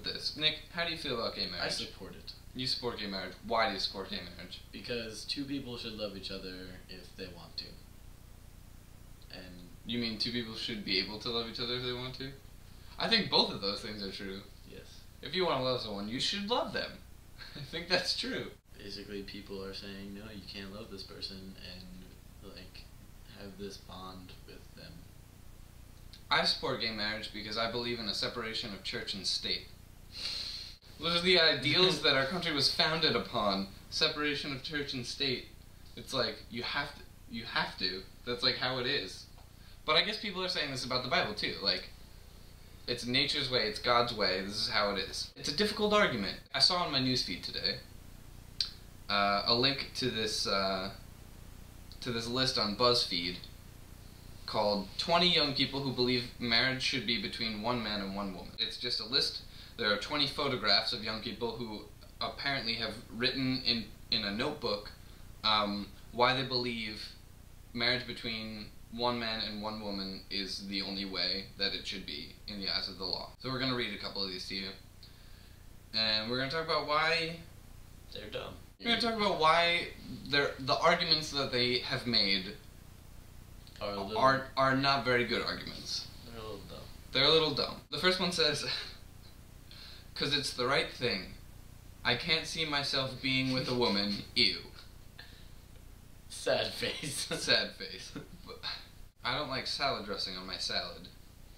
with this. Nick, how do you feel about gay marriage? I support it. You support gay marriage. Why do you support gay marriage? Because two people should love each other if they want to. And you mean two people should be able to love each other if they want to? I think both of those things are true. yes. If you want to love someone, you should love them. I think that's true. Basically, people are saying, no, you can't love this person and, like, have this bond with them. I support gay marriage because I believe in a separation of church and state. Those are the ideals that our country was founded upon. Separation of church and state. It's like, you have to. That's like how it is. But I guess people are saying this about the Bible too. Like, it's nature's way, it's God's way, this is how it is. It's a difficult argument. I saw on my newsfeed today a link to this list on BuzzFeed called 20 Young People Who Believe Marriage Should Be Between One Man and One Woman. It's just a list. There are 20 photographs of young people who apparently have written in a notebook why they believe marriage between one man and one woman is the only way that it should be in the eyes of the law. So we're going to read a couple of these to you. And we're going to talk about why they're dumb. We're going to talk about why the arguments that they have made are not very good arguments. They're a little dumb. They're a little dumb. The first one says, "'Cause it's the right thing. I can't see myself being with a woman. Ew." Sad face. Sad face. I don't like salad dressing on my salad,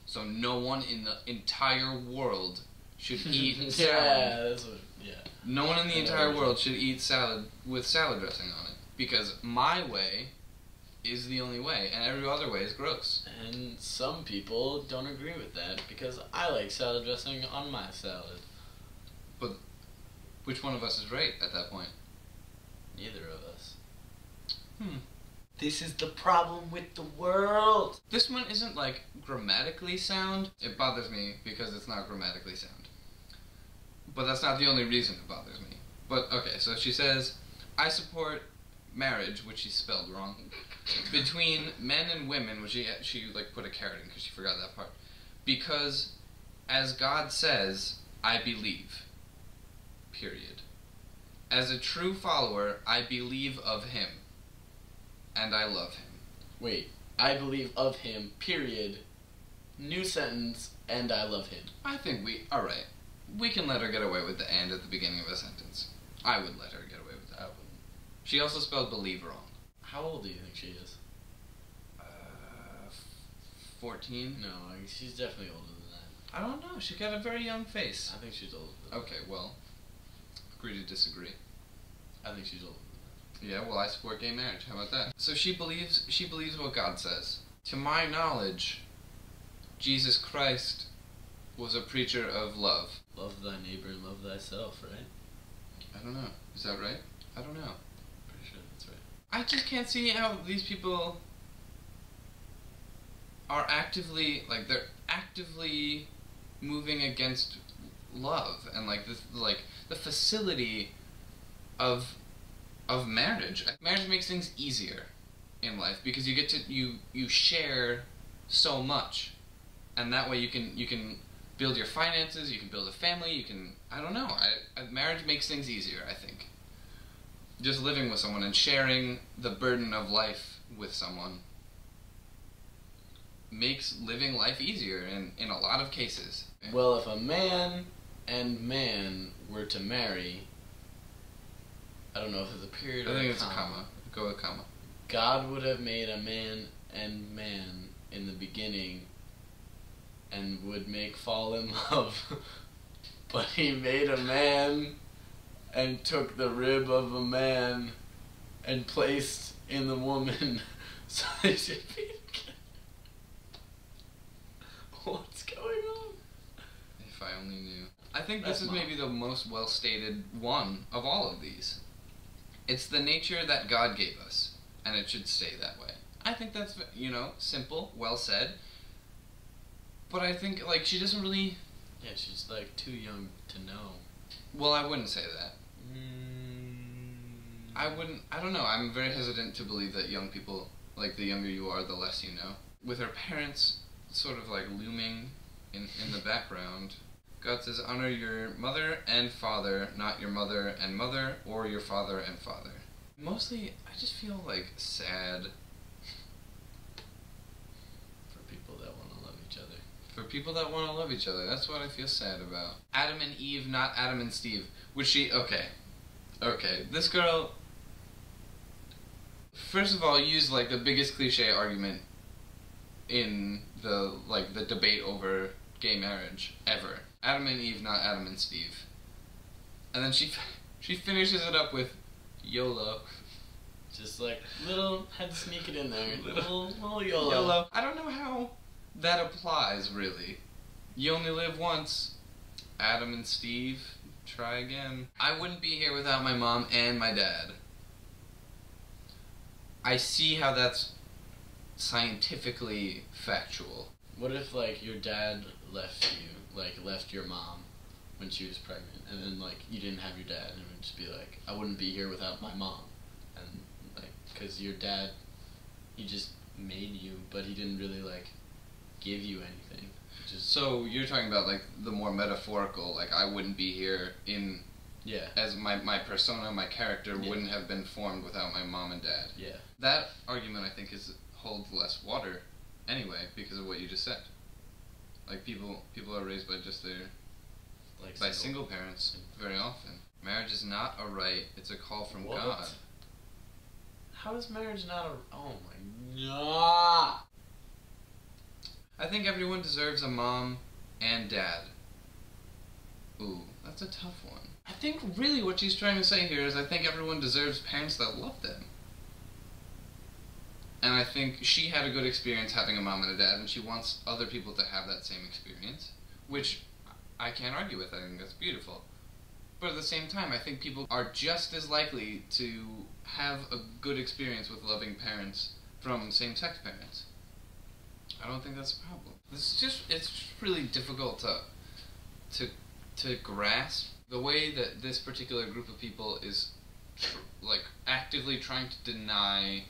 so no one in the entire world should eat salad. Yeah, that's what, yeah. No one in the entire world should eat salad with salad dressing on it, because my way is the only way, and every other way is gross. And some people don't agree with that, because I like salad dressing on my salad. But which one of us is right at that point? Neither of us. Hmm. This is the problem with the world. This one isn't, like, grammatically sound. It bothers me because it's not grammatically sound. But that's not the only reason it bothers me. But, okay, so she says, "I support marriage," which she spelled wrong, "between men and women," which she like, put a caret in because she forgot that part, "because, as God says, I believe. Period. As a true follower, I believe of him. And I love him." Wait, I believe of him, period. New sentence, and I love him. I think alright. We can let her get away with the "and" at the beginning of a sentence. I would let her get away with that. I wouldn't. She also spelled believe wrong. How old do you think she is? 14? No, she's definitely older than that. I don't know. She got a very young face. I think she's older than Okay, well, agree to disagree. that. I think she's older than Yeah, well, I support gay marriage. How about that? So she believes what God says. To my knowledge, Jesus Christ was a preacher of love. that. Love thy neighbor and love thyself, right? I don't know. Is that right? I don't know. Pretty sure that's right. I just can't see how these people are they're actively moving against love and the facility of marriage. Marriage makes things easier in life because you get to you share so much, and that way you can build your finances, you can build a family, you can, I don't know, marriage makes things easier, I think. Just living with someone and sharing the burden of life with someone makes living life easier in a lot of cases. Well, if a man and man were to marry, I don't know if it's a period or I think a it's a comma. Go with comma. God would have made a man and man in the beginning and would fall in love. But he made a man and took the rib of a man and placed in the woman so they should be together. What's going on? If I only knew. I think this is maybe the most well-stated one of all of these. It's the nature that God gave us, and it should stay that way. I think that's, simple, well said. But I think, she doesn't really... Yeah, she's, too young to know. Well, I wouldn't say that. I don't know, I'm very hesitant to believe that young people, the younger you are, the less you know. With her parents sort of, looming in the background, God says, honor your mother and father, not your mother and mother, or your father and father. Mostly, I just feel, like, sad. For people that want to love each other. For people that want to love each other. That's what I feel sad about. Adam and Eve, not Adam and Steve. Which she... Okay. Okay. This girl... First of all, used, like, the biggest cliche argument in the, like, the debate over gay marriage ever. Adam and Eve, not Adam and Steve. And then she finishes it up with YOLO. Just like, had to sneak it in there. Little YOLO. YOLO. I don't know how that applies, really. You only live once. Adam and Steve, try again. I wouldn't be here without my mom and my dad. I see how that's scientifically factual. What if, like, your dad left you, like, left your mom when she was pregnant, and then, like, you didn't have your dad, and it would just be like, I wouldn't be here without my mom. And, like, because your dad, he just made you, but he didn't really, like, give you anything. Just... So you're talking about, like, the more metaphorical, like, I wouldn't be here in... Yeah. As my persona, my character Yeah. wouldn't have been formed without my mom and dad. Yeah. That argument, I think, holds less water anyway, because of what you just said. Like, people are raised by just their... Like by single parents, very often. Marriage is not a right, it's a call from What? God. How is marriage not a... Oh my god! I think everyone deserves a mom and dad. Ooh, that's a tough one. I think really what she's trying to say here is I think everyone deserves parents that love them. And I think she had a good experience having a mom and a dad, and she wants other people to have that same experience, which I can't argue with. I think that's beautiful. But at the same time, I think people are just as likely to have a good experience with loving parents from same-sex parents. I don't think that's a problem. It's really difficult to grasp the way that this particular group of people is like actively trying to deny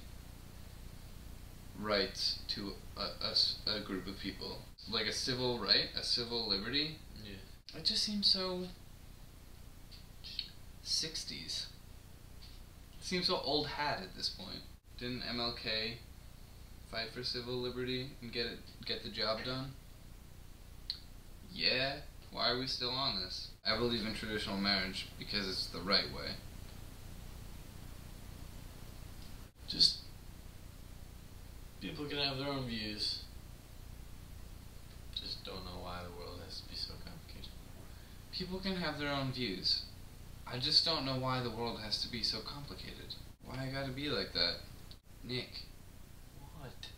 rights to a group of people, like a civil right, a civil liberty. Yeah. It just seems so 60s. It seems so old hat at this point. Didn't MLK fight for civil liberty and get the job done? Yeah. Why are we still on this? I believe in traditional marriage because it's the right way. Just... people can have their own views. Just don't know why the world has to be so complicated. People can have their own views. I just don't know why the world has to be so complicated. Why I gotta be like that? Nick. What?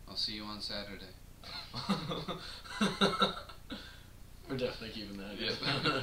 I'll see you on Saturday. We're definitely keeping that. Yeah.